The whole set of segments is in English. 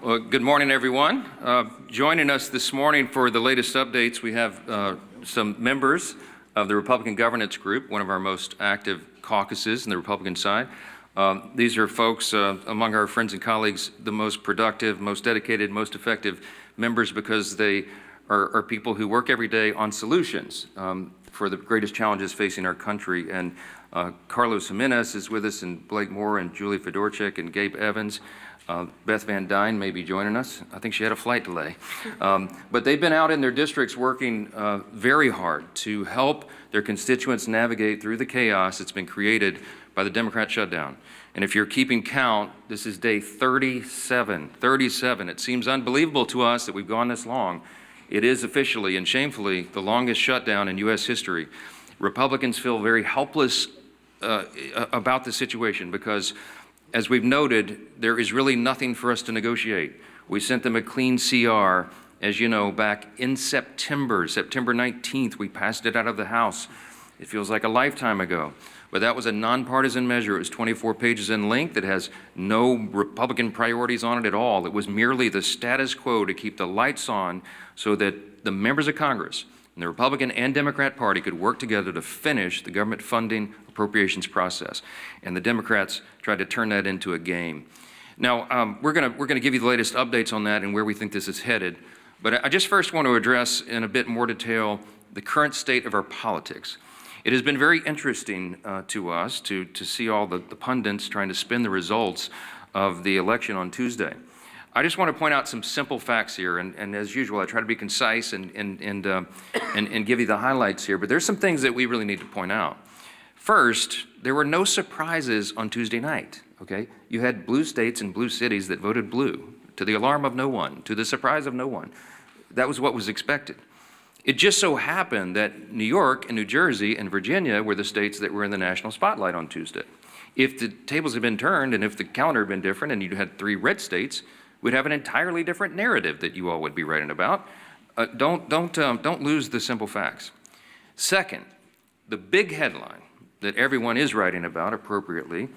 Well, good morning, everyone. Joining us this morning for the latest updates, we have some members of the Republican Governance Group, one of our most active caucuses in the Republican side. These are folks among our friends and colleagues, the most productive, most dedicated, most effective members because they are people who work every day on solutions for the greatest challenges facing our country. And Carlos Gimenez is with us, and Blake Moore, and Julie Fedorchik, and Gabe Evans. Beth Van Dyne may be joining us. I think she had a flight delay. But they've been out in their districts working very hard to help their constituents navigate through the chaos that's been created by the Democrat shutdown. And if you're keeping count, this is day 37. 37. It seems unbelievable to us that we've gone this long. It is officially and shamefully the longest shutdown in U.S. history. Republicans feel very helpless about the situation because, as we've noted, there is really nothing for us to negotiate. We sent the McClain CR, as you know, back in September 19th. We passed it out of the House. It feels like a lifetime ago. But that was a nonpartisan measure. It was 24 pages in length. It has no Republican priorities on it at all. It was merely the status quo to keep the lights on so that the members of Congress and the Republican and Democrat Party could work together to finish the government funding appropriations process. And the Democrats tried to turn that into a game. Now, we're gonna give you the latest updates on that and where we think this is headed. But I just first want to address in a bit more detail the current state of our politics. It has been very interesting to us to see all the pundits trying to spin the results of the election on Tuesday. I just want to point out some simple facts here, and as usual, I try to be concise and give you the highlights here, but there's some things that we really need to point out. First, there were no surprises on Tuesday night, okay? You had blue states and blue cities that voted blue, to the alarm of no one, to the surprise of no one. That was what was expected. It just so happened that New York and New Jersey and Virginia were the states that were in the national spotlight on Tuesday. If the tables had been turned and if the calendar had been different and you had 3 red states, we'd have an entirely different narrative that you all would be writing about. Don't lose the simple facts. Second, the big headline that everyone is writing about appropriately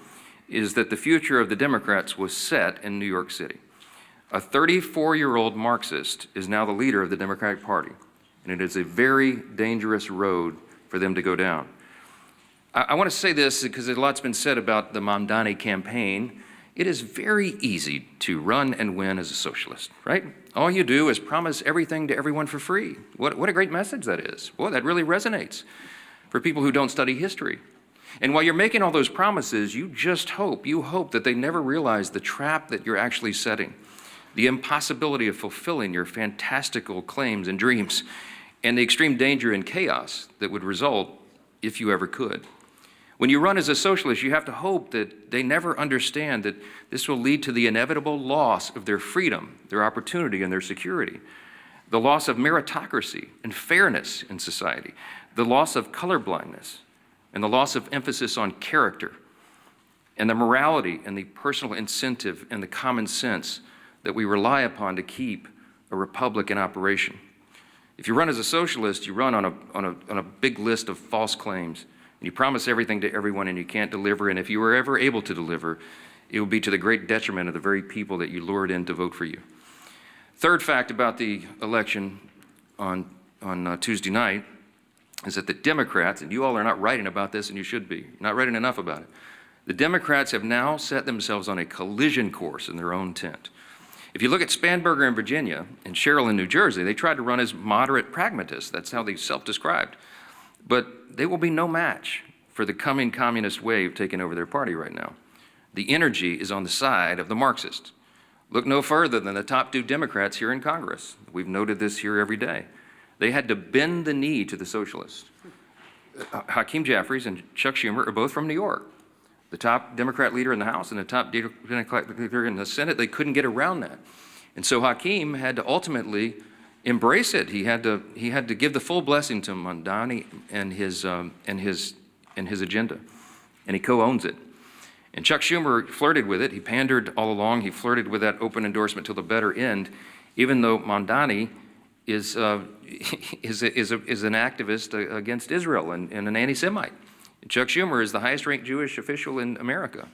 is that the future of the Democrats was set in New York City. A 34-year-old Marxist is now the leader of the Democratic Party, and it is a very dangerous road for them to go down. I want to say this because a lot's been said about the Mamdani campaign. It is very easy to run and win as a socialist, right? All you do is promise everything to everyone for free. What a great message that is. Boy, that really resonates for people who don't study history. And while you're making all those promises, you hope that they never realize the trap that you're actually setting, the impossibility of fulfilling your fantastical claims and dreams, and the extreme danger and chaos that would result if you ever could. When you run as a socialist, you have to hope that they never understand that this will lead to the inevitable loss of their freedom, their opportunity, and their security, the loss of meritocracy and fairness in society, the loss of colorblindness, and the loss of emphasis on character, and the morality and the personal incentive and the common sense that we rely upon to keep a republic in operation. If you run as a socialist, you run on a big list of false claims, and you promise everything to everyone and you can't deliver, and if you were ever able to deliver, it will be to the great detriment of the very people that you lured in to vote for you. Third fact about the election on Tuesday night is that the Democrats, and you all are not writing about this, and you should be, you're not writing enough about it, the Democrats have now set themselves on a collision course in their own tent. If you look at Spanberger in Virginia and Sherrill in New Jersey, they tried to run as moderate pragmatists. That's how they self-described. But they will be no match for the coming communist wave taking over their party right now. The energy is on the side of the Marxists. Look no further than the top 2 Democrats here in Congress. We've noted this here every day. They had to bend the knee to the socialists. Hakeem Jeffries and Chuck Schumer are both from New York. The top Democrat leader in the House and the top Democrat leader in the Senate, they couldn't get around that. And so Hakeem had to ultimately embrace it. He had to give the full blessing to Mamdani and his agenda. And he co-owns it. And Chuck Schumer flirted with it. He pandered all along. He flirted with that open endorsement till the better end, even though Mamdani is an activist against Israel and an anti-Semite. Chuck Schumer is the highest-ranked Jewish official in America,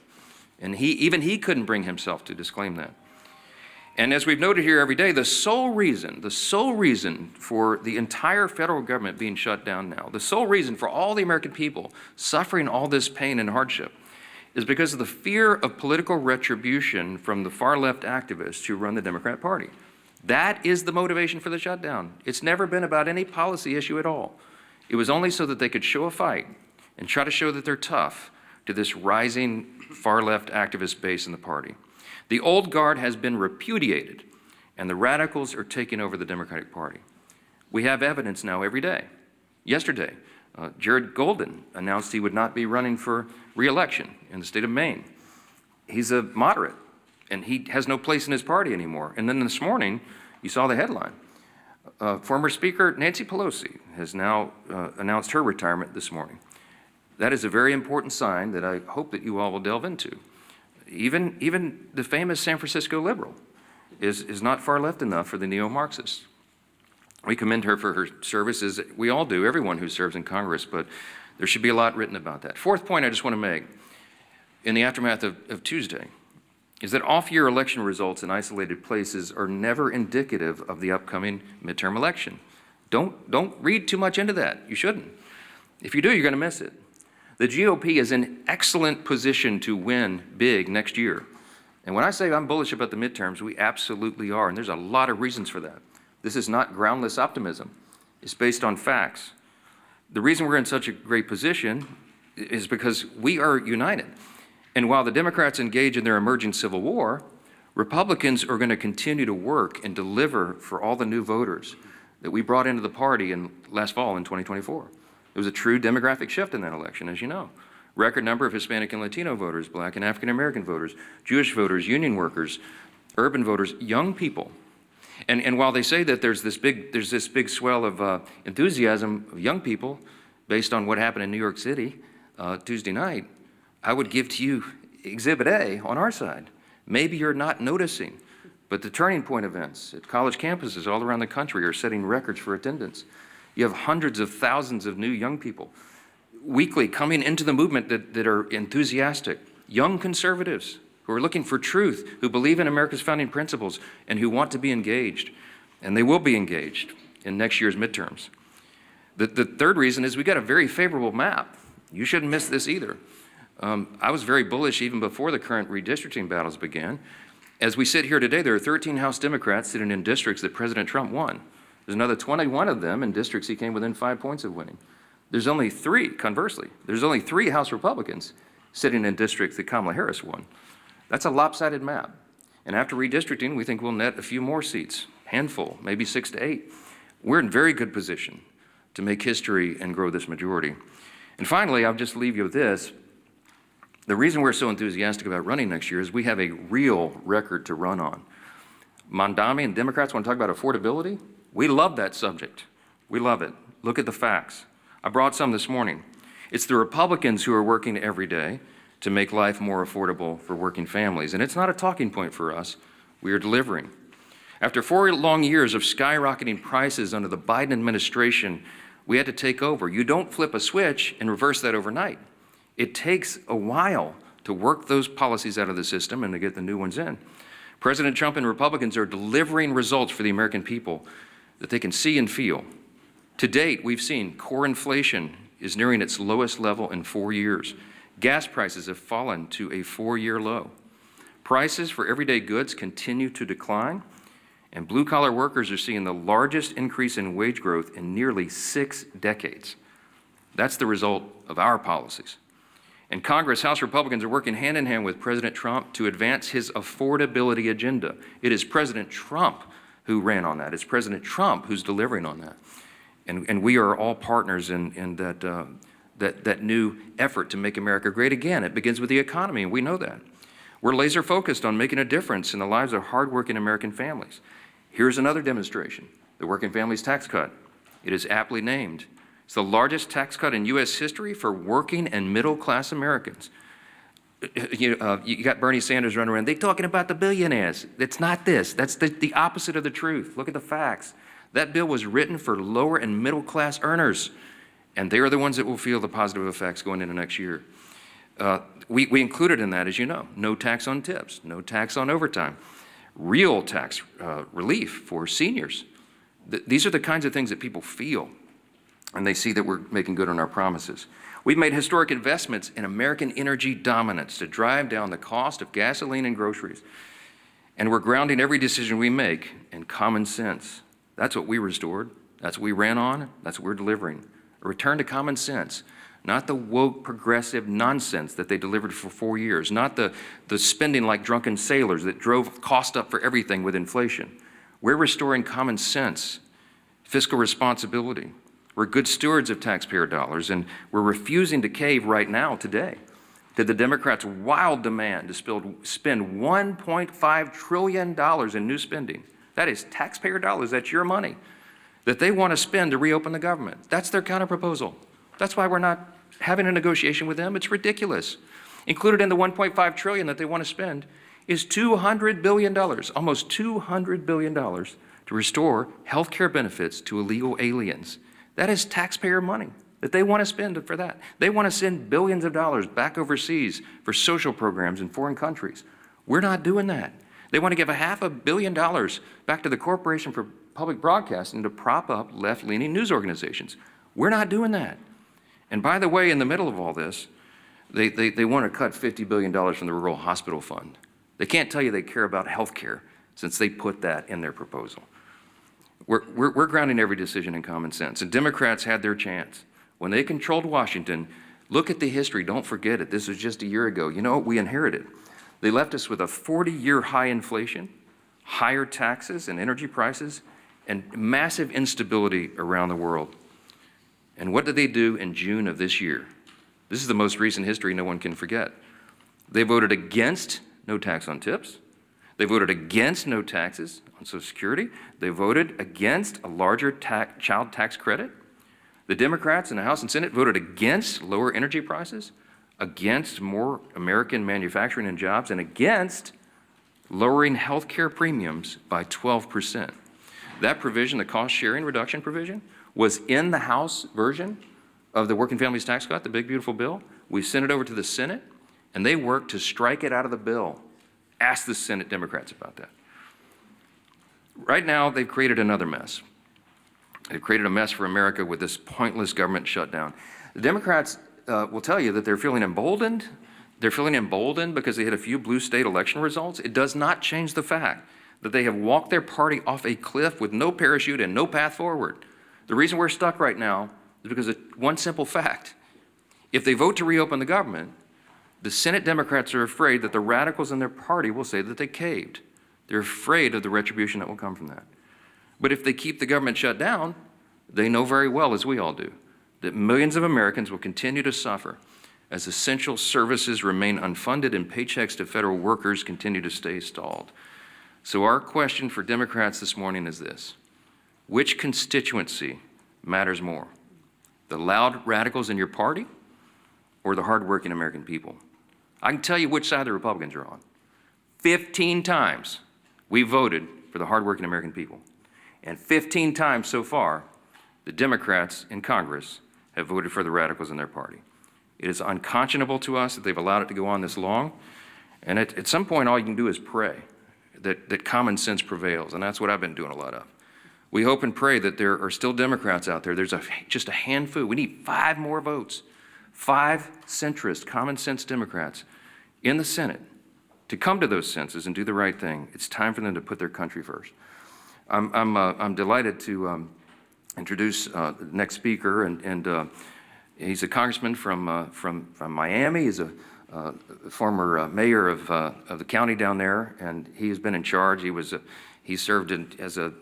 and he couldn't bring himself to disclaim that. And as we've noted here every day, the sole reason for the entire federal government being shut down now, the sole reason for all the American people suffering all this pain and hardship is because of the fear of political retribution from the far-left activists who run the Democrat Party. That is the motivation for the shutdown. It's never been about any policy issue at all. It was only so that they could show a fight and try to show that they're tough to this rising far-left activist base in the party. The old guard has been repudiated, and the radicals are taking over the Democratic Party. We have evidence now every day. Yesterday, Jared Golden announced he would not be running for re-election in the state of Maine. He's a moderate, and he has no place in his party anymore. And then this morning, you saw the headline. Former Speaker Nancy Pelosi has now announced her retirement this morning. That is a very important sign that I hope that you all will delve into. Even the famous San Francisco liberal is not far left enough for the neo-Marxists. We commend her for her services. We all do, everyone who serves in Congress, but there should be a lot written about that. Fourth point I just want to make in the aftermath of Tuesday is that off-year election results in isolated places are never indicative of the upcoming midterm election. Don't read too much into that. You shouldn't. If you do, you're going to miss it. The GOP is in excellent position to win big next year. And when I say I'm bullish about the midterms, we absolutely are, and there's a lot of reasons for that. This is not groundless optimism. It's based on facts. The reason we're in such a great position is because we are united. And while the Democrats engage in their emerging civil war, Republicans are going to continue to work and deliver for all the new voters that we brought into the party last fall in 2024. It was a true demographic shift in that election, as you know. Record number of Hispanic and Latino voters, Black and African American voters, Jewish voters, union workers, urban voters, young people. And while they say that there's this big swell of enthusiasm of young people based on what happened in New York City Tuesday night, I would give to you Exhibit A on our side. Maybe you're not noticing, but the turning point events at college campuses all around the country are setting records for attendance. You have hundreds of thousands of new young people weekly coming into the movement that are enthusiastic, young conservatives who are looking for truth, who believe in America's founding principles, and who want to be engaged. And they will be engaged in next year's midterms. The third reason is we got a very favorable map. You shouldn't miss this either. I was very bullish even before the current redistricting battles began. As we sit here today, there are 13 House Democrats sitting in districts that President Trump won. There's another 21 of them in districts he came within 5 points of winning. There's only three, conversely, there's only 3 House Republicans sitting in districts that Kamala Harris won. That's a lopsided map. And after redistricting, we think we'll net a few more seats, handful, maybe 6 to 8. We're in very good position to make history and grow this majority. And finally, I'll just leave you with this. The reason we're so enthusiastic about running next year is we have a real record to run on. Mondami and Democrats want to talk about affordability. We love that subject. We love it. Look at the facts. I brought some this morning. It's the Republicans who are working every day to make life more affordable for working families. And it's not a talking point for us. We are delivering. After 4 long years of skyrocketing prices under the Biden administration, we had to take over. You don't flip a switch and reverse that overnight. It takes a while to work those policies out of the system and to get the new ones in. President Trump and Republicans are delivering results for the American people that they can see and feel. To date, we've seen core inflation is nearing its lowest level in 4 years. Gas prices have fallen to a 4-year low. Prices for everyday goods continue to decline, and blue-collar workers are seeing the largest increase in wage growth in nearly 6 decades. That's the result of our policies. In Congress, House Republicans are working hand in hand with President Trump to advance his affordability agenda. It is President Trump who ran on that. It's President Trump who's delivering on that. And we are all partners in that new effort to make America great again. It begins with the economy, and we know that. We're laser focused on making a difference in the lives of hardworking American families. Here's another demonstration, the Working Families Tax Cut. It is aptly named. It's the largest tax cut in U.S. history for working and middle-class Americans. You got Bernie Sanders running around, they're talking about the billionaires. It's not this. That's the opposite of the truth. Look at the facts. That bill was written for lower and middle-class earners, and they are the ones that will feel the positive effects going into next year. We included in that, as you know, no tax on tips, no tax on overtime, real tax relief for seniors. These are the kinds of things that people feel, and they see that we're making good on our promises. We've made historic investments in American energy dominance to drive down the cost of gasoline and groceries. And we're grounding every decision we make in common sense. That's what we restored. That's what we ran on. That's what we're delivering. A return to common sense, not the woke progressive nonsense that they delivered for 4 years, not the spending like drunken sailors that drove cost up for everything with inflation. We're restoring common sense, fiscal responsibility. We're good stewards of taxpayer dollars, and we're refusing to cave right now, today, to the Democrats' wild demand to spend $1.5 trillion in new spending. That is taxpayer dollars, that's your money, that they want to spend to reopen the government. That's their counterproposal. That's why we're not having a negotiation with them. It's ridiculous. Included in the $1.5 trillion that they want to spend is $200 billion, almost $200 billion, to restore health care benefits to illegal aliens. That is taxpayer money that they want to spend for that. They want to send billions of dollars back overseas for social programs in foreign countries. We're not doing that. They want to give $500 million back to the Corporation for Public Broadcasting to prop up left-leaning news organizations. We're not doing that. And by the way, in the middle of all this, they want to cut $50 billion from the Rural Hospital Fund. They can't tell you they care about health care since they put that in their proposal. We're grounding every decision in common sense, and Democrats had their chance. When they controlled Washington, look at the history, don't forget it. This was just a year ago. You know what we inherited? They left us with a 40-year high inflation, higher taxes and energy prices, and massive instability around the world. And what did they do in June of this year? This is the most recent history no one can forget. They voted against no tax on tips. They voted against no taxes on Social Security. They voted against a larger child tax credit. The Democrats in the House and Senate voted against lower energy prices, against more American manufacturing and jobs, and against lowering health care premiums by 12%. That provision, the cost sharing reduction provision, was in the House version of the Working Families Tax Cut, the big beautiful bill. We sent it over to the Senate, and they worked to strike it out of the bill. Ask the Senate Democrats about that. Right now, they've created another mess. They've created a mess for America with this pointless government shutdown. The Democrats will tell you that they're feeling emboldened. They're feeling emboldened because they had a few blue state election results. It does not change the fact that they have walked their party off a cliff with no parachute and no path forward. The reason we're stuck right now is because of one simple fact. If they vote to reopen the government, the Senate Democrats are afraid that the radicals in their party will say that they caved. They're afraid of the retribution that will come from that. But if they keep the government shut down, they know very well, as we all do, that millions of Americans will continue to suffer as essential services remain unfunded and paychecks to federal workers continue to stay stalled. So our question for Democrats this morning is this: which constituency matters more? The loud radicals in your party or the hardworking American people? I can tell you which side the Republicans are on. 15 times we voted for the hardworking American people. And 15 times so far, the Democrats in Congress have voted for the radicals in their party. It is unconscionable to us that they've allowed it to go on this long. And at some point, all you can do is pray that common sense prevails. And that's what I've been doing a lot of. We hope and pray that there are still Democrats out there. There's just a handful. We need 5 more votes. 5 centrist, common sense Democrats in the Senate to come to those senses and do the right thing. It's time for them to put their country first. I'm delighted to introduce the next speaker, and he's a congressman from Miami. He's a former mayor of the county down there, and he has been in charge. He served as a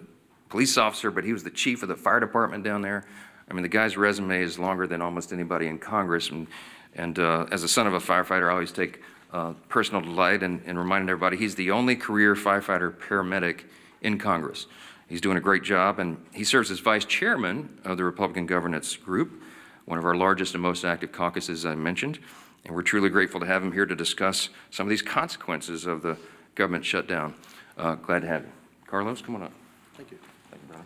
police officer, but he was the chief of the fire department down there. I mean, the guy's resume is longer than almost anybody in Congress, and as a son of a firefighter, I always take personal delight in reminding everybody he's the only career firefighter paramedic in Congress. He's doing a great job, and he serves as vice chairman of the Republican Governance Group, one of our largest and most active caucuses I mentioned, and we're truly grateful to have him here to discuss some of these consequences of the government shutdown. Glad to have you. Carlos, come on up. Thank you. Thank you, brother.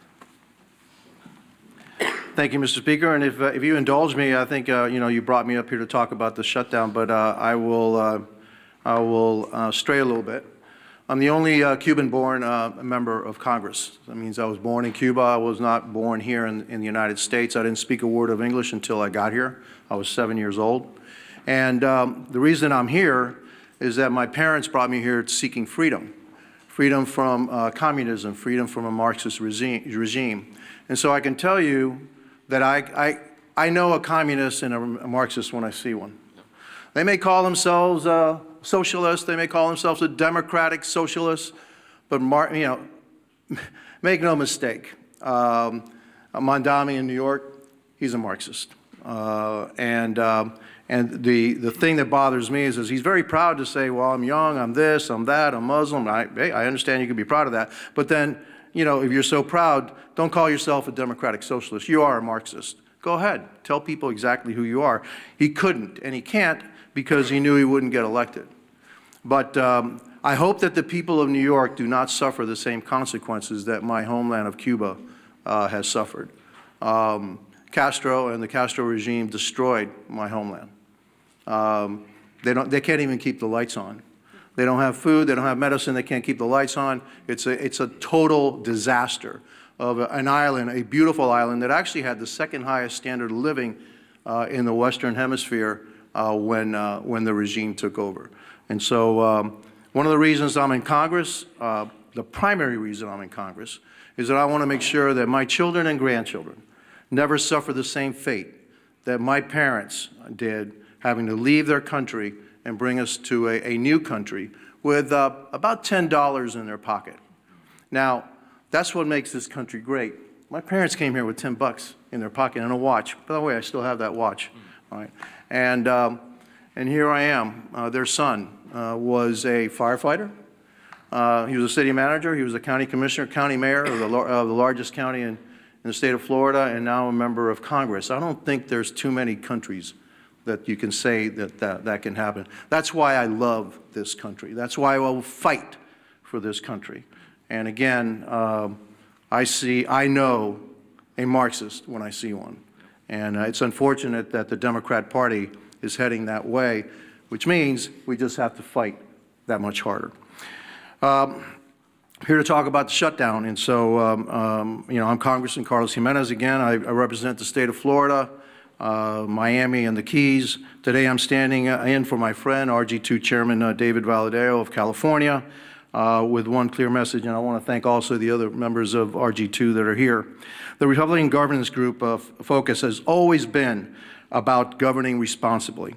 Thank you, Mr. Speaker. And if you indulge me, I think you brought me up here to talk about the shutdown, but I will stray a little bit. I'm the only Cuban-born member of Congress. That means I was born in Cuba. I was not born here in the United States. I didn't speak a word of English until I got here. I was 7 years old. And the reason I'm here is that my parents brought me here seeking freedom. Freedom from communism, freedom from a Marxist regime. And so I can tell you that I know a communist and a Marxist when I see one. They may call themselves socialists, they may call themselves a democratic socialist, but make no mistake, Mondami in New York, he's a Marxist. And the thing that bothers me is he's very proud to say, well, I'm young, I'm this, I'm that, I'm Muslim. I understand you can be proud of that. But then, if you're so proud, don't call yourself a democratic socialist. You are a Marxist. Go ahead. Tell people exactly who you are. He couldn't, and he can't because he knew he wouldn't get elected. But I hope that the people of New York do not suffer the same consequences that my homeland of Cuba has suffered. Castro and the Castro regime destroyed my homeland. They can't even keep the lights on. They don't have food, they don't have medicine, they can't keep the lights on. It's a total disaster of an island, a beautiful island that actually had the second highest standard of living in the Western Hemisphere when the regime took over. And so one of the reasons I'm in Congress, the primary reason I'm in Congress, is that I want to make sure that my children and grandchildren never suffer the same fate that my parents did, having to leave their country and bring us to a new country with about $10 in their pocket. Now, that's what makes this country great. My parents came here with $10 in their pocket and a watch. By the way, I still have that watch. All right. And here I am. Their son was a firefighter. He was a city manager. He was a county commissioner, county mayor of the largest county in the state of Florida, and now a member of Congress. I don't think there's too many countries that you can say that can happen. That's why I love this country. That's why I will fight for this country. And again, I know a Marxist when I see one. And it's unfortunate that the Democrat Party is heading that way, which means we just have to fight that much harder. Here to talk about the shutdown. And so, I'm Congressman Carlos Gimenez again. I represent the state of Florida, Miami, and the Keys. Today I'm standing in for my friend, RG2 Chairman David Valadao of California, with one clear message, and I want to thank also the other members of RG2 that are here. The Republican Governance Group focus has always been about governing responsibly.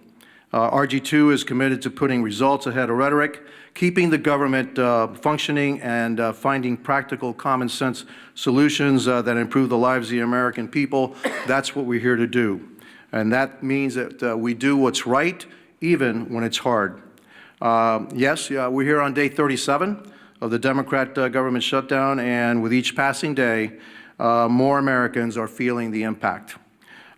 RG2 is committed to putting results ahead of rhetoric, keeping the government functioning, and finding practical, common sense solutions that improve the lives of the American people. That's what we're here to do. And that means that we do what's right, even when it's hard. Yes, we're here on day 37 of the Democrat government shutdown, and with each passing day, more Americans are feeling the impact.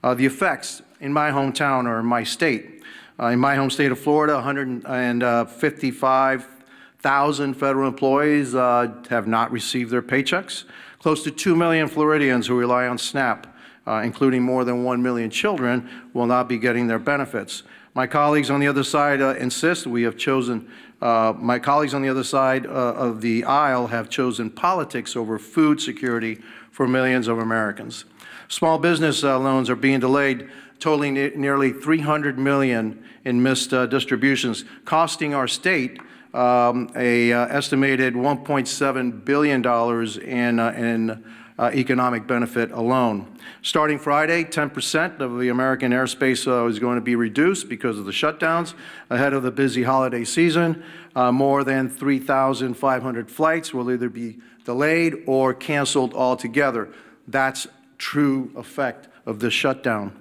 The effects in my hometown or in my state. In my home state of Florida, 155,000 federal employees have not received their paychecks. Close to 2 million Floridians who rely on SNAP, including more than 1 million children, will not be getting their benefits. My colleagues on the other side insist we have chosen, my colleagues on the other side of the aisle have chosen politics over food security for millions of Americans. Small business loans are being delayed, totaling nearly $300 million in missed distributions, costing our state an estimated $1.7 billion in economic benefit alone. Starting Friday, 10% of the American airspace is going to be reduced because of the shutdowns ahead of the busy holiday season. More than 3,500 flights will either be delayed or canceled altogether. That's true effect of this shutdown.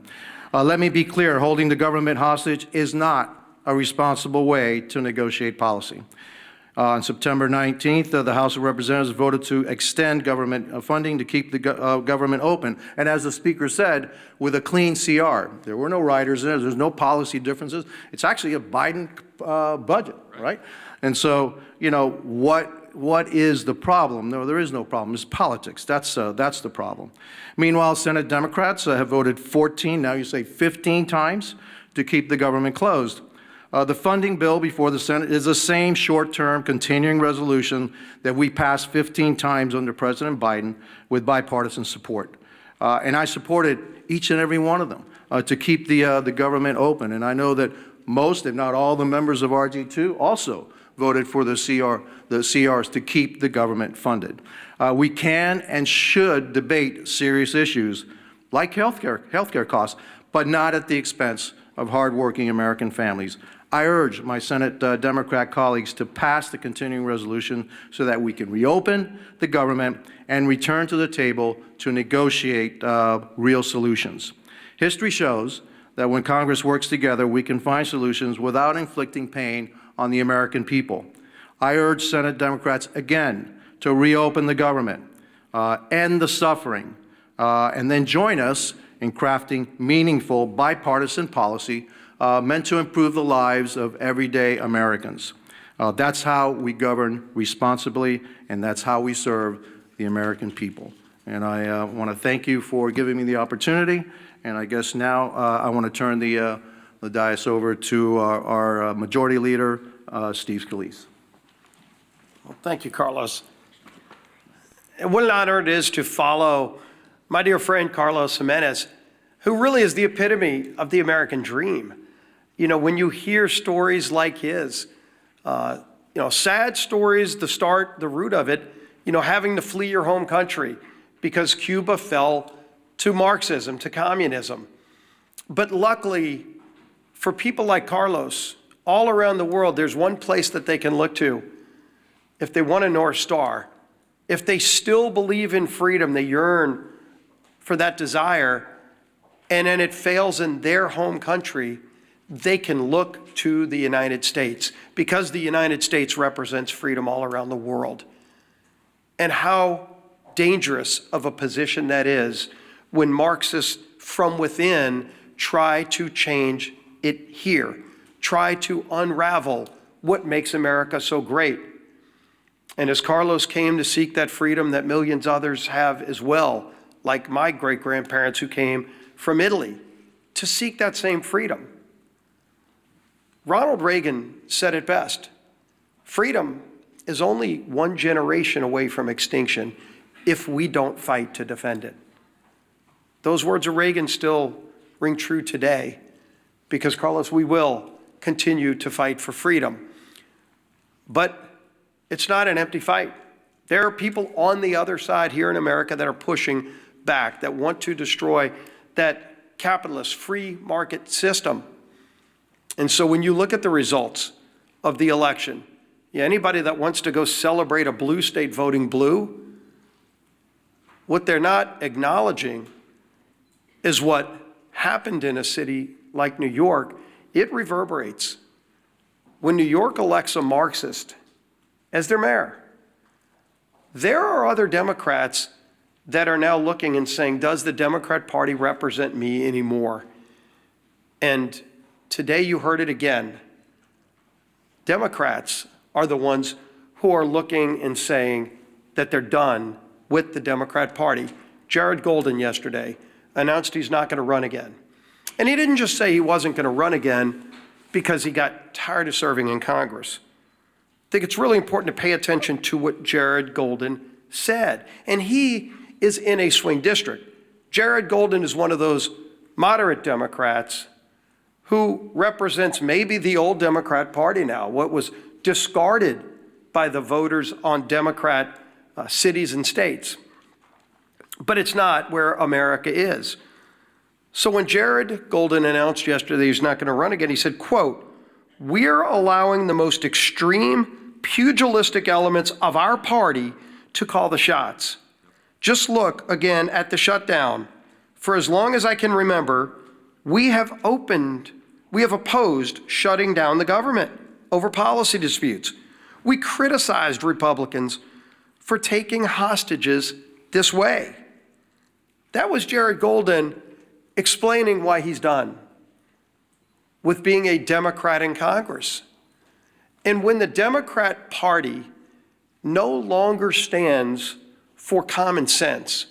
Let me be clear, holding the government hostage is not a responsible way to negotiate policy. On September 19th, the House of Representatives voted to extend government funding to keep the government open. And as the Speaker said, with a clean CR. There were no riders in it. There's no policy differences. It's actually a Biden budget, right? And so, what is the problem? No, there is no problem. It's politics. That's the problem. Meanwhile, Senate Democrats have voted 14, now you say 15 times to keep the government closed. The funding bill before the Senate is the same short-term continuing resolution that we passed 15 times under President Biden with bipartisan support. And I supported each and every one of them to keep the government open. And I know that most, if not all, the members of RG2 also voted for the CRs to keep the government funded. We can and should debate serious issues like healthcare costs, but not at the expense of hardworking American families. I urge my Senate Democrat colleagues to pass the continuing resolution so that we can reopen the government and return to the table to negotiate real solutions. History shows that when Congress works together, we can find solutions without inflicting pain on the American people. I urge Senate Democrats again to reopen the government, end the suffering, and then join us in crafting meaningful bipartisan policy meant to improve the lives of everyday Americans. That's how we govern responsibly, and that's how we serve the American people. And I want to thank you for giving me the opportunity. And I guess now I want to turn the dais over to our Majority Leader, Steve Scalise. Well, thank you, Carlos. And what an honor it is to follow my dear friend Carlos Gimenez, who really is the epitome of the American dream. You know, when you hear stories like his, sad stories, the root of it, having to flee your home country because Cuba fell to Marxism, to communism. But luckily, for people like Carlos, all around the world, there's one place that they can look to if they want a North Star. If they still believe in freedom, they yearn for that desire, and then it fails in their home country, they can look to the United States because the United States represents freedom all around the world. And how dangerous of a position that is when Marxists from within try to change it here, try to unravel what makes America so great. And as Carlos came to seek that freedom that millions others have as well, like my great-grandparents who came from Italy to seek that same freedom. Ronald Reagan said it best: freedom is only one generation away from extinction if we don't fight to defend it. Those words of Reagan still ring true today because, Carlos, we will continue to fight for freedom. But it's not an empty fight. There are people on the other side here in America that are pushing back, that want to destroy that capitalist free market system. And so when you look at the results of the election, anybody that wants to go celebrate a blue state voting blue, what they're not acknowledging is what happened in a city like New York. It reverberates. When New York elects a Marxist as their mayor, there are other Democrats that are now looking and saying, does the Democrat Party represent me anymore? And today you heard it again. Democrats are the ones who are looking and saying that they're done with the Democrat Party. Jared Golden yesterday announced he's not going to run again. And he didn't just say he wasn't going to run again because he got tired of serving in Congress. I think it's really important to pay attention to what Jared Golden said. And he is in a swing district. Jared Golden is one of those moderate Democrats who represents maybe the old Democrat Party now, what was discarded by the voters on Democrat cities and states. But it's not where America is. So when Jared Golden announced yesterday he's not going to run again, he said, quote, "We're allowing the most extreme pugilistic elements of our party to call the shots. Just look again at the shutdown. For as long as I can remember, we have opposed shutting down the government over policy disputes. We criticized Republicans for taking hostages this way." That was Jared Golden explaining why he's done with being a Democrat in Congress. And when the Democrat Party no longer stands for common sense,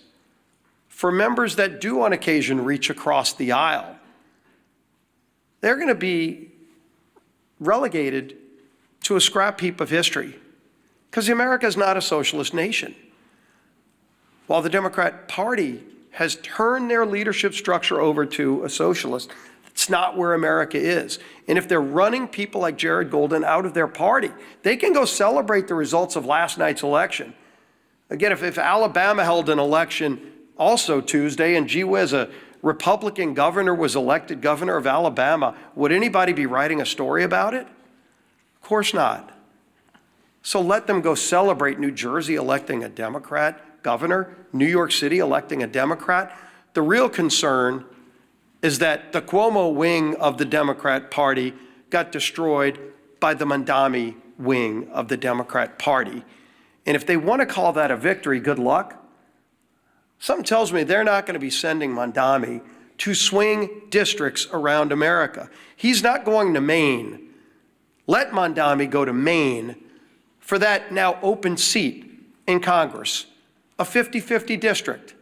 for members that do on occasion reach across the aisle, they're going to be relegated to a scrap heap of history, because America is not a socialist nation. While the Democrat Party has turned their leadership structure over to a socialist, it's not where America is. And if they're running people like Jared Golden out of their party, they can go celebrate the results of last night's election. Again, if Alabama held an election also Tuesday, and gee whiz, a Republican governor was elected governor of Alabama, would anybody be writing a story about it? Of course not. So let them go celebrate New Jersey electing a Democrat governor, New York City electing a Democrat. The real concern is that the Cuomo wing of the Democrat Party got destroyed by the Mondami wing of the Democrat Party. And if they want to call that a victory, good luck. Something tells me they're not going to be sending Mondami to swing districts around America. He's not going to Maine. Let Mondami go to Maine for that now open seat in Congress, a 50-50 district.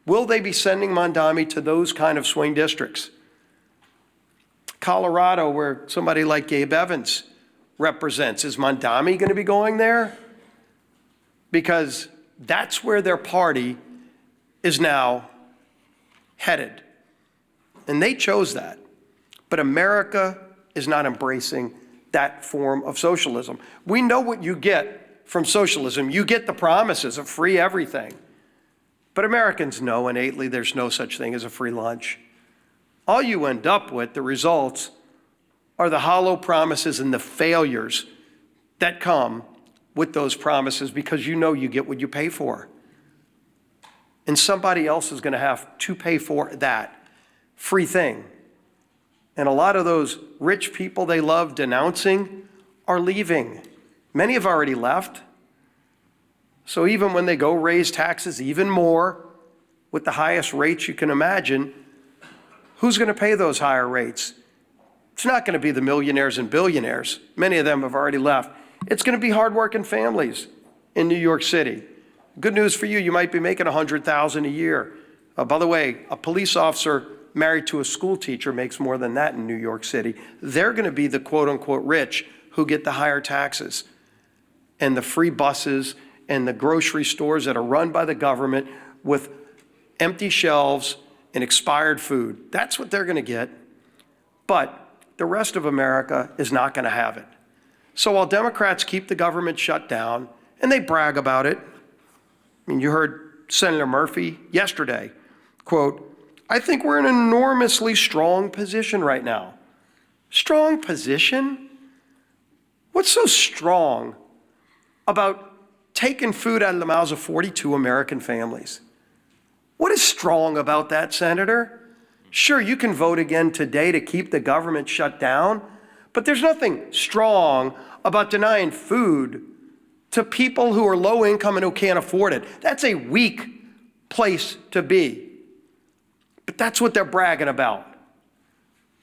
Will they be sending Mondami to those kind of swing districts? Colorado, where somebody like Gabe Evans represents, is Mondami going to be going there? Because that's where their party is now headed. And they chose that. But America is not embracing that form of socialism. We know what you get from socialism. You get the promises of free everything. But Americans know innately there's no such thing as a free lunch. All you end up with, the results, are the hollow promises and the failures that come with those promises, because you know you get what you pay for. And somebody else is going to have to pay for that free thing. And a lot of those rich people they love denouncing are leaving. Many have already left. So even when they go raise taxes even more, with the highest rates you can imagine, who's going to pay those higher rates? It's not going to be the millionaires and billionaires. Many of them have already left. It's going to be hardworking families in New York City. Good news for you, you might be making $100,000 a year. By the way, a police officer married to a school teacher makes more than that in New York City. They're going to be the quote-unquote rich who get the higher taxes and the free buses and the grocery stores that are run by the government with empty shelves and expired food. That's what they're going to get. But the rest of America is not going to have it. So while Democrats keep the government shut down, and they brag about it, I mean, you heard Senator Murphy yesterday, quote, "I think we're in an enormously strong position right now." Strong position? What's so strong about taking food out of the mouths of 42 American families? What is strong about that, Senator? Sure, you can vote again today to keep the government shut down, but there's nothing strong about denying food to people who are low income and who can't afford it. That's a weak place to be. But that's what they're bragging about.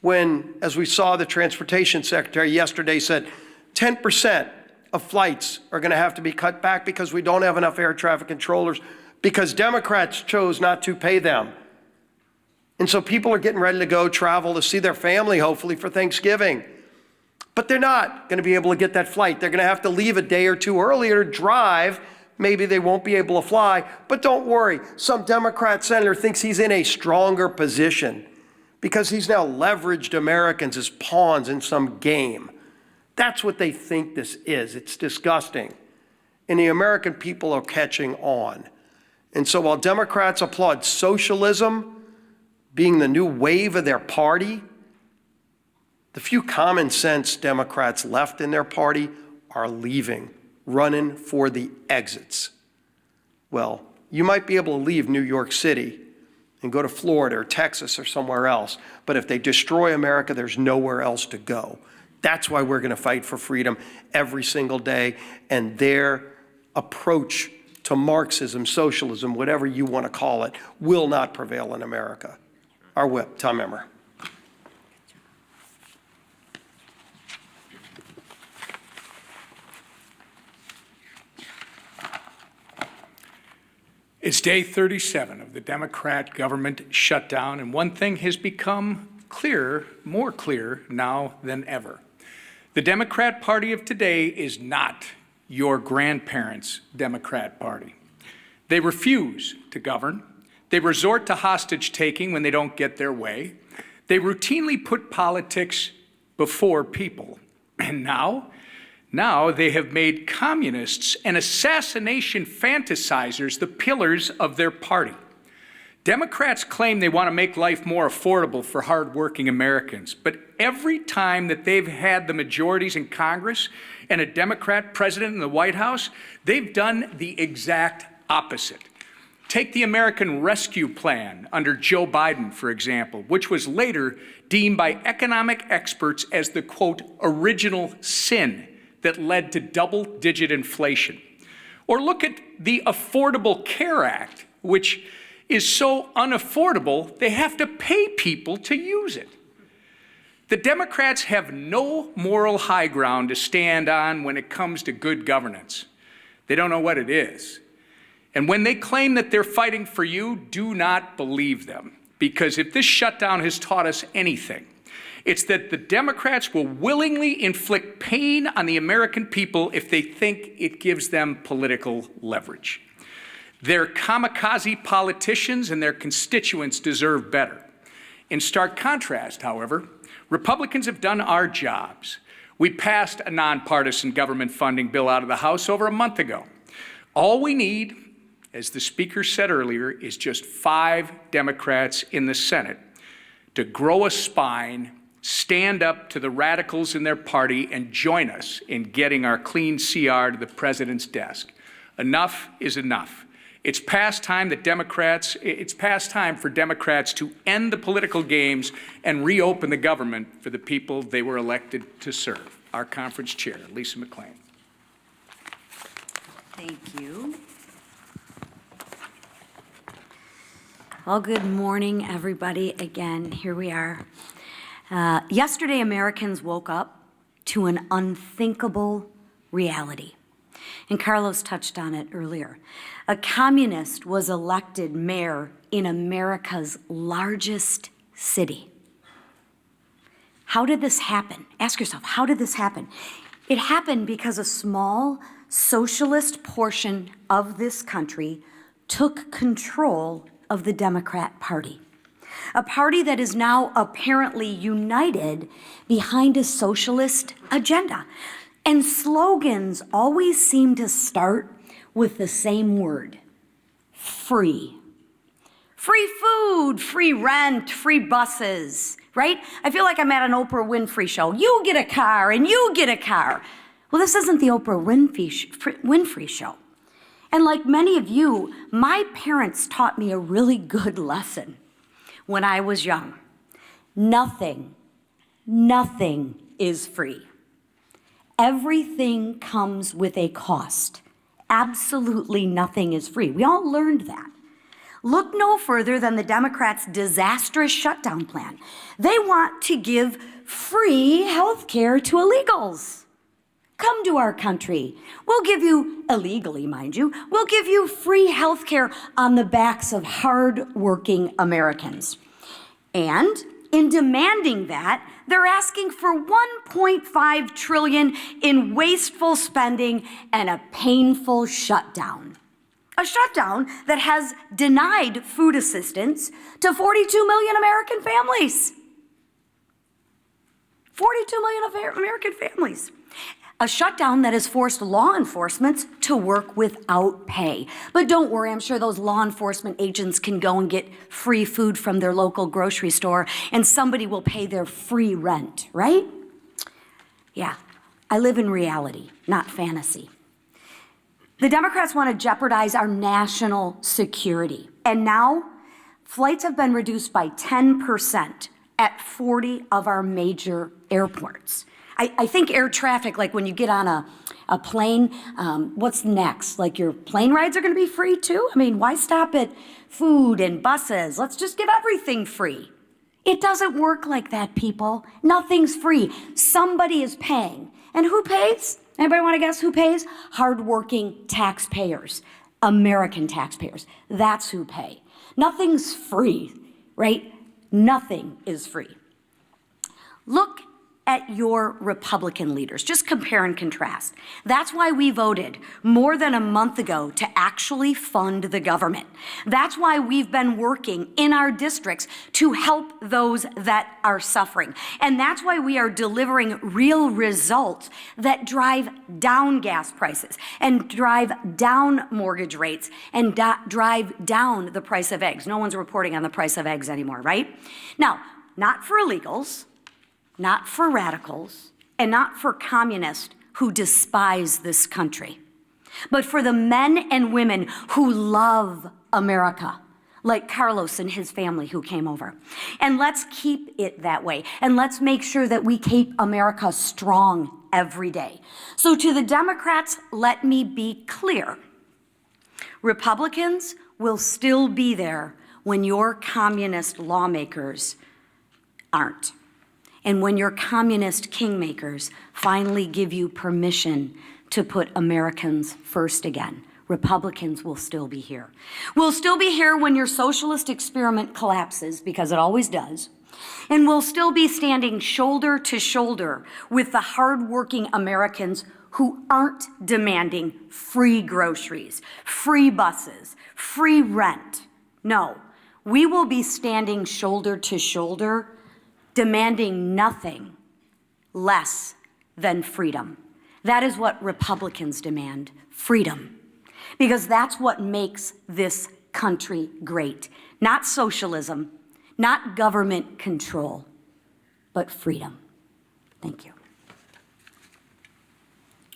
When, as we saw, the transportation secretary yesterday said 10% of flights are going to have to be cut back because we don't have enough air traffic controllers, because Democrats chose not to pay them. And so people are getting ready to go travel to see their family, hopefully, for Thanksgiving. But they're not going to be able to get that flight. They're going to have to leave a day or two earlier to drive. Maybe they won't be able to fly. But don't worry, some Democrat senator thinks he's in a stronger position because he's now leveraged Americans as pawns in some game. That's what they think this is. It's disgusting. And the American people are catching on. And so while Democrats applaud socialism being the new wave of their party, the few common sense Democrats left in their party are leaving, running for the exits. Well, you might be able to leave New York City and go to Florida or Texas or somewhere else, but if they destroy America, there's nowhere else to go. That's why we're going to fight for freedom every single day, and their approach to Marxism, socialism, whatever you want to call it, will not prevail in America. Our whip, Tom Emmer. It's day 37 of the Democrat government shutdown, and one thing has become clearer, more clear now than ever. The Democrat Party of today is not your grandparents' Democrat Party. They refuse to govern. They resort to hostage-taking when they don't get their way. They routinely put politics before people. And now they have made communists and assassination fantasizers the pillars of their party. Democrats claim they want to make life more affordable for hardworking Americans, but every time that they've had the majorities in Congress and a Democrat president in the White House, they've done the exact opposite. Take the American Rescue Plan under Joe Biden, for example, which was later deemed by economic experts as the, quote, original sin that led to double-digit inflation. Or look at the Affordable Care Act, which is so unaffordable, they have to pay people to use it. The Democrats have no moral high ground to stand on when it comes to good governance. They don't know what it is. And when they claim that they're fighting for you, do not believe them. Because if this shutdown has taught us anything, it's that the Democrats will willingly inflict pain on the American people if they think it gives them political leverage. Their kamikaze politicians and their constituents deserve better. In stark contrast, however, Republicans have done our jobs. We passed a nonpartisan government funding bill out of the House over a month ago. All we need, as the Speaker said earlier, is just 5 Democrats in the Senate to grow a spine, stand up to the radicals in their party, and join us in getting our clean CR to the president's desk. Enough is enough. It's past time for Democrats to end the political games and reopen the government for the people they were elected to serve. Our conference chair, Lisa McClain. Thank you. Well, good morning, everybody. Again, here we are. Yesterday, Americans woke up to an unthinkable reality. And Carlos touched on it earlier. A communist was elected mayor in America's largest city. How did this happen? Ask yourself, how did this happen? It happened because a small socialist portion of this country took control of the Democrat Party. A party that is now apparently united behind a socialist agenda. And slogans always seem to start with the same word: free. Free food, free rent, free buses, right? I feel like I'm at an Oprah Winfrey show. You get a car and you get a car. Well, this isn't the Oprah Winfrey show. And like many of you, my parents taught me a really good lesson when I was young. Nothing is free. Everything comes with a cost. Absolutely nothing is free. We all learned that. Look no further than the Democrats' disastrous shutdown plan. They want to give free health care to illegals. Come to our country. We'll give you, illegally, mind you, we'll give you free health care on the backs of hard-working Americans. And in demanding that, they're asking for $1.5 trillion in wasteful spending and a painful shutdown. A shutdown that has denied food assistance to 42 million American families. 42 million American families. A shutdown that has forced law enforcement to work without pay. But don't worry, I'm sure those law enforcement agents can go and get free food from their local grocery store, and somebody will pay their free rent, right? Yeah, I live in reality, not fantasy. The Democrats want to jeopardize our national security. And now, flights have been reduced by 10% at 40 of our major airports. I think air traffic, like when you get on a plane, what's next? Like your plane rides are going to be free too? I mean, why stop at food and buses? Let's just give everything free. It doesn't work like that, people. Nothing's free. Somebody is paying. And who pays? Anybody want to guess who pays? Hardworking taxpayers, American taxpayers. That's who pay. Nothing's free, right? Nothing is free. Look at your Republican leaders. Just compare and contrast. That's why we voted more than a month ago to actually fund the government. That's why we've been working in our districts to help those that are suffering. And that's why we are delivering real results that drive down gas prices and drive down mortgage rates and drive down the price of eggs. No one's reporting on the price of eggs anymore, right? Now, not for illegals, not for radicals, and not for communists who despise this country, but for the men and women who love America, like Carlos and his family who came over. And let's keep it that way. And let's make sure that we keep America strong every day. So to the Democrats, let me be clear. Republicans will still be there when your communist lawmakers aren't. And when your communist kingmakers finally give you permission to put Americans first again, Republicans will still be here. We'll still be here when your socialist experiment collapses, because it always does. And we'll still be standing shoulder to shoulder with the hardworking Americans who aren't demanding free groceries, free buses, free rent. No, we will be standing shoulder to shoulder, demanding nothing less than freedom. That is what Republicans demand, freedom. Because that's what makes this country great. Not socialism, not government control, but freedom. Thank you.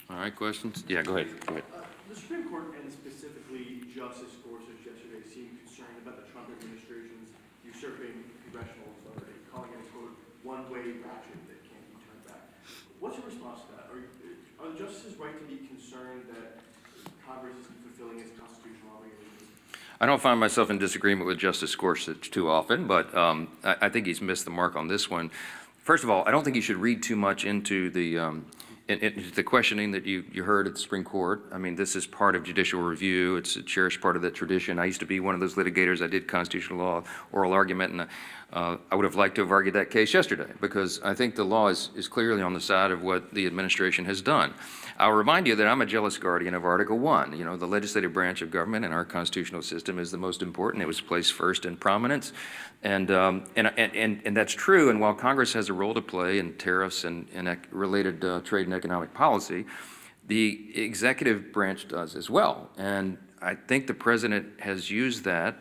All right, questions? Yeah, go ahead. The Supreme Court, and specifically Justice Gorsuch yesterday, seemed concerned about the Trump administration's usurping congressional authority, calling it a, quote, one-way ratchet that can't be turned back. What's your response to that? Are the justices right to be concerned that Congress isn't fulfilling its constitutional obligations? I don't find myself in disagreement with Justice Gorsuch too often, but I think he's missed the mark on this one. First of all, I don't think you should read too much into the questioning that you heard at the Supreme Court. I mean, this is part of judicial review. It's a cherished part of that tradition. I used to be one of those litigators. I did constitutional law, oral argument, and I would have liked to have argued that case yesterday, because I think the law is clearly on the side of what the administration has done. I'll remind you that I'm a jealous guardian of Article 1. You know, the legislative branch of government in our constitutional system is the most important. It was placed first in prominence. And that's true. And while Congress has a role to play in tariffs and related trade and economic policy, the executive branch does as well. And I think the president has used that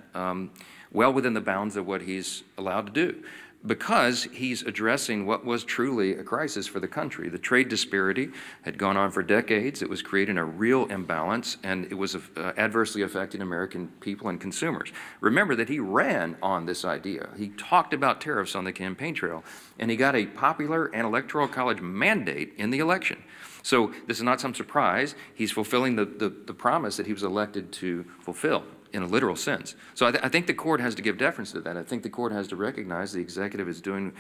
well within the bounds of what he's allowed to do, because he's addressing what was truly a crisis for the country. The trade disparity had gone on for decades. It was creating a real imbalance, and it was adversely affecting American people and consumers. Remember that he ran on this idea. He talked about tariffs on the campaign trail, and he got a popular and electoral college mandate in the election. So this is not some surprise. He's fulfilling the promise that he was elected to fulfill in a literal sense. So I think the court has to give deference to that. I think the court has to recognize the executive is doing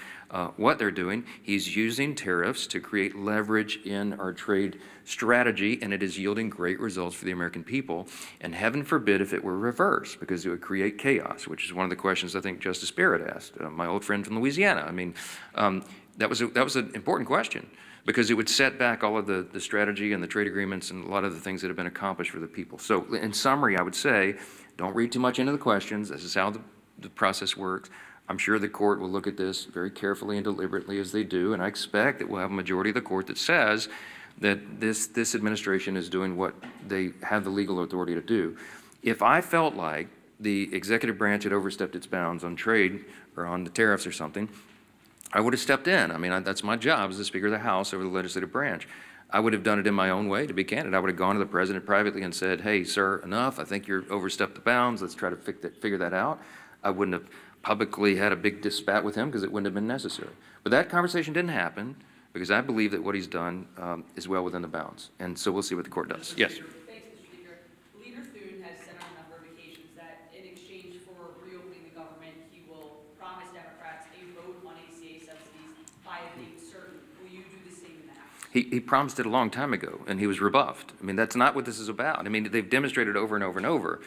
what they're doing. He's using tariffs to create leverage in our trade strategy, and it is yielding great results for the American people. And heaven forbid if it were reversed, because it would create chaos, which is one of the questions I think Justice Barrett asked, my old friend from Louisiana. I mean, that was an important question, because it would set back all of the strategy and the trade agreements and a lot of the things that have been accomplished for the people. So in summary, I would say, don't read too much into the questions. This is how the process works. I'm sure the court will look at this very carefully and deliberately, as they do, and I expect that we'll have a majority of the court that says that this administration is doing what they have the legal authority to do. If I felt like the executive branch had overstepped its bounds on trade or on the tariffs or something, I would have stepped in. I mean, that's my job as the Speaker of the House over the legislative branch. I would have done it in my own way, to be candid. I would have gone to the president privately and said, hey, sir, enough. I think you're overstepped the bounds. Let's try to figure that out. I wouldn't have publicly had a big spat with him, because it wouldn't have been necessary. But that conversation didn't happen, because I believe that what he's done is well within the bounds. And so we'll see what the court does. Yes? Thanks, Mr. Speaker. Leader Thune has said on a number of occasions that in exchange for reopening the government, he will promise Democrats a vote on ACA subsidies by a date certain. Will you do the same in the House? He promised it a long time ago, and he was rebuffed. I mean, that's not what this is about. I mean, they've demonstrated over and over and over.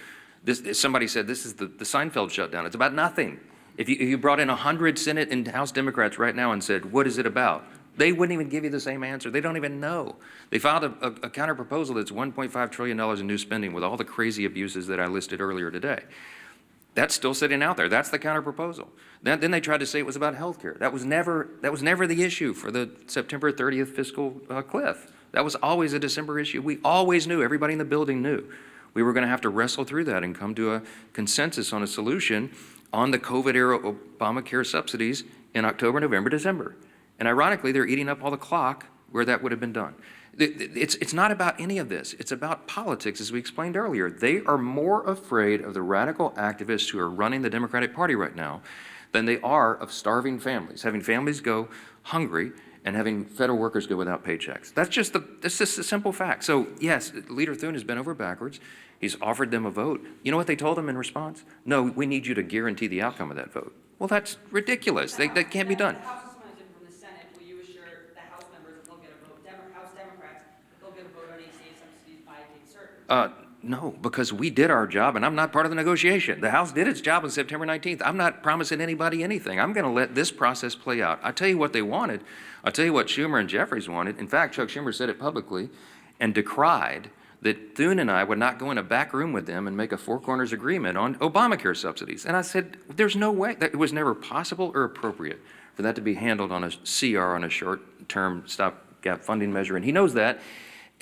Somebody said this is the Seinfeld shutdown. It's about nothing. If you brought in 100 Senate and House Democrats right now and said, what is it about? They wouldn't even give you the same answer. They don't even know. They filed a counter proposal that's $1.5 trillion in new spending with all the crazy abuses that I listed earlier today. That's still sitting out there. That's the counter proposal. Then they tried to say it was about health care. That was never the issue for the September 30th fiscal cliff. That was always a December issue. We always knew, everybody in the building knew, we were going to have to wrestle through that and come to a consensus on a solution on the COVID-era Obamacare subsidies in October, November, December. And ironically, they're eating up all the clock where that would have been done. It's not about any of this. It's about politics, as we explained earlier. They are more afraid of the radical activists who are running the Democratic Party right now than they are of starving families, having families go hungry and having federal workers go without paychecks. That's just a simple fact. So yes, Leader Thune has been over backwards. He's offered them a vote. You know what they told him in response? No, we need you to guarantee the outcome of that vote. Well, that's ridiculous. That can't be done. The House is funded from the Senate. Will you assure the House members that they'll get a vote, House Democrats, that they'll get a vote on ACA subsidies by a date certain? No, because we did our job, and I'm not part of the negotiation. The House did its job on September 19th. I'm not promising anybody anything. I'm going to let this process play out. I'll tell you what they wanted. I'll tell you what Schumer and Jeffries wanted. In fact, Chuck Schumer said it publicly and decried that Thune and I would not go in a back room with them and make a four corners agreement on Obamacare subsidies. And I said, there's no way. That it was never possible or appropriate for that to be handled on a CR, on a short-term stopgap funding measure. And he knows that.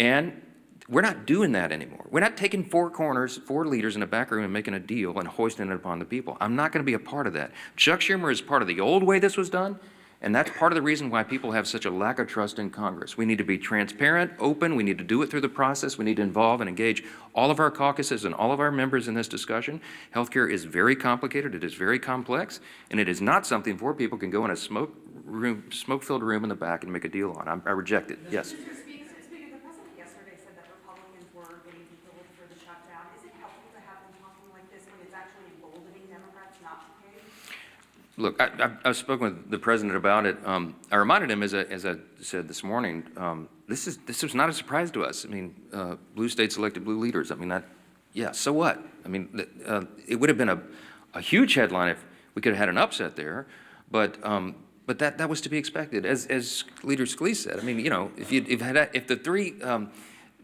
And we're not doing that anymore. We're not taking four corners, four leaders in a back room and making a deal and hoisting it upon the people. I'm not going to be a part of that. Chuck Schumer is part of the old way this was done, and that's part of the reason why people have such a lack of trust in Congress. We need to be transparent, open. We need to do it through the process. We need to involve and engage all of our caucuses and all of our members in this discussion. Healthcare is very complicated. It is very complex, and it is not something four people can go in a smoke-filled room in the back and make a deal on. I reject it. Yes. Mr. Speaker, the President yesterday said that Republicans were getting killed for the shutdown. Is it helpful to have them talking like this when it's actually emboldening Democrats not to pay? Look, I've spoken with the president about it. I reminded him, as I said this morning, this was not a surprise to us. I mean, blue states elected blue leaders. I mean, yeah, so what? I mean, it would have been a huge headline if we could have had an upset there, but that was to be expected. As Leader Scalise said, I mean, you know, if the three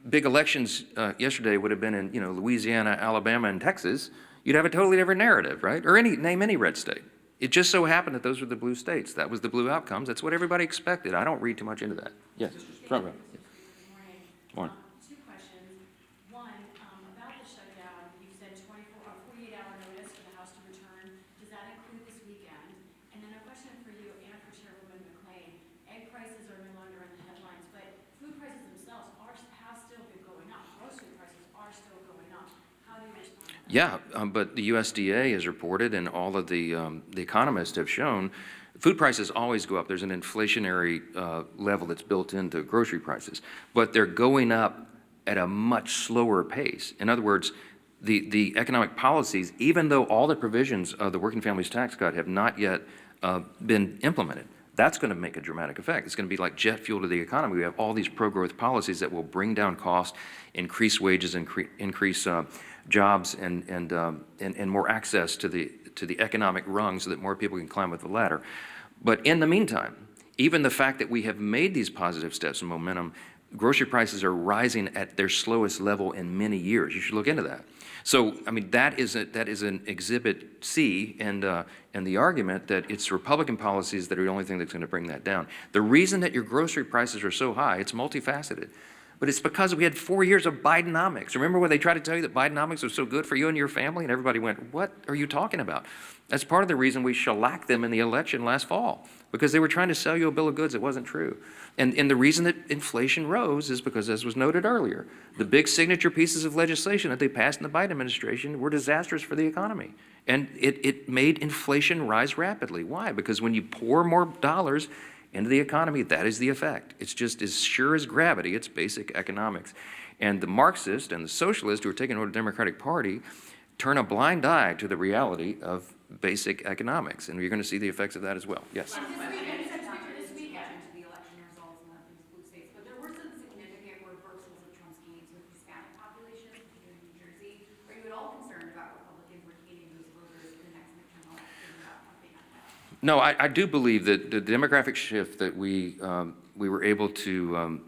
big elections yesterday would have been in, you know, Louisiana, Alabama, and Texas, you'd have a totally different narrative, right? Or name any red state. It just so happened that those were the blue states. That was the blue outcomes. That's what everybody expected. I don't read too much into that. Yes, front row. Good morning. Morning. Two questions. One, about the shutdown, you said 48-hour notice for the House to return. Does that include this weekend? And then a question for you and for Chairwoman McClain. Egg prices are no longer in the headlines, but food prices themselves have still been going up. Grocery prices are still going up. How do you respond to that? Yeah, but the USDA has reported, and all of the economists have shown, food prices always go up. There's an inflationary level that's built into grocery prices, but they're going up at a much slower pace. In other words, the economic policies, even though all the provisions of the Working Families Tax Cut have not yet been implemented, that's going to make a dramatic effect. It's going to be like jet fuel to the economy. We have all these pro-growth policies that will bring down costs, increase wages, increase jobs, and more access to the economic rung so that more people can climb up the ladder. But in the meantime, even the fact that we have made these positive steps and momentum, grocery prices are rising at their slowest level in many years. You should look into that. So, I mean, that is an exhibit C, and the argument that it's Republican policies that are the only thing that's going to bring that down. The reason that your grocery prices are so high, it's multifaceted. But it's because we had 4 years of Bidenomics. Remember when they tried to tell you that Bidenomics was so good for you and your family? And everybody went, what are you talking about? That's part of the reason we shellacked them in the election last fall, because they were trying to sell you a bill of goods that wasn't true. And the reason that inflation rose is because, as was noted earlier, the big signature pieces of legislation that they passed in the Biden administration were disastrous for the economy. And it made inflation rise rapidly. Why? Because when you pour more dollars into the economy, that is the effect. It's just as sure as gravity. It's basic economics. And the Marxists and the socialists who are taking over the Democratic Party turn a blind eye to the reality of basic economics. And you're going to see the effects of that as well. Yes? This weekend into the election results in these blue states, but there were some significant reversals of Trump's gains with Hispanic populations, particularly in New Jersey. Are you at all concerned about Republicans retaining those voters in the next midterm election about something like that? No, I do believe that the demographic shift that we were able to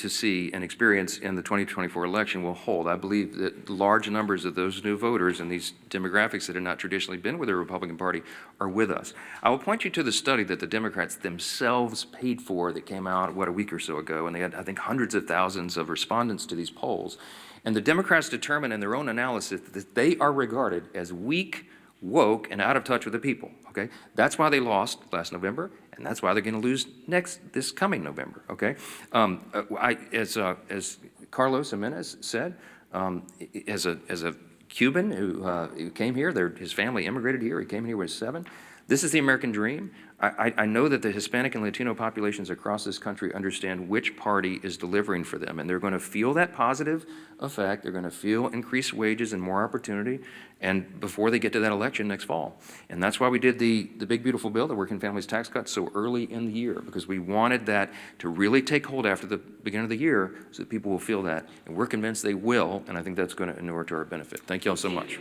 see and experience in the 2024 election will hold. I believe that large numbers of those new voters and these demographics that have not traditionally been with the Republican Party are with us. I will point you to the study that the Democrats themselves paid for that came out, a week or so ago, and they had, I think, hundreds of thousands of respondents to these polls. And the Democrats determined in their own analysis that they are regarded as weak, woke, and out of touch with the people, okay? That's why they lost last November, and that's why they're going to lose this coming November, okay? As Carlos Gimenez said, as a Cuban who came here, his family immigrated here, he came here when he was 7. This is the American dream. I know that the Hispanic and Latino populations across this country understand which party is delivering for them, and they're going to feel that positive effect. They're going to feel increased wages and more opportunity, and before they get to that election next fall. And that's why we did the big, beautiful bill, the Working Families Tax Cut, so early in the year, because we wanted that to really take hold after the beginning of the year so that people will feel that. And we're convinced they will, and I think that's going to inure to our benefit. Thank you all so much.